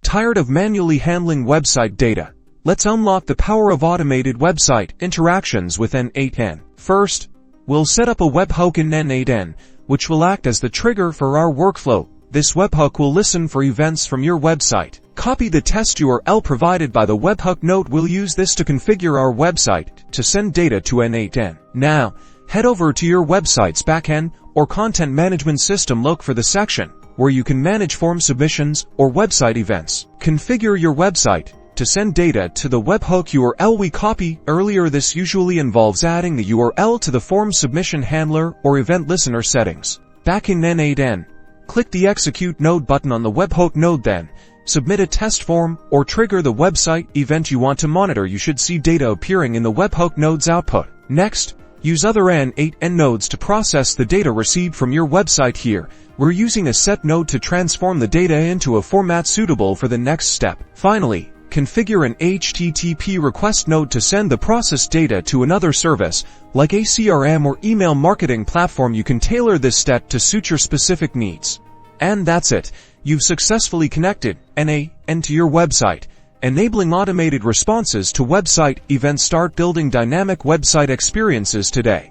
Tired of manually handling website data? Let's unlock the power of automated website interactions with N8n. First, we'll set up a webhook in N8n, which will act as the trigger for our workflow. This webhook will listen for events from your website. Copy the test URL provided by the webhook node. We'll use this to configure our website to send data to N8n. Now, head over to your website's backend or content management system. Look for the section where you can manage form submissions or website events. Configure your website to send data to the webhook URL we copied earlier. This usually involves adding the URL to the form submission handler or event listener settings. Back in N8n, click the Execute Node button on the webhook node, then submit a test form or trigger the website event you want to monitor. You should see data appearing in the webhook node's output. Next, use other N8n nodes to process the data received from your website. Here, we're using a set node to transform the data into a format suitable for the next step. Finally, configure an HTTP request node to send the processed data to another service, like a CRM or email marketing platform. You can tailor this step to suit your specific needs. And that's it. You've successfully connected N8n to your website, enabling automated responses to website events. Start building dynamic website experiences today.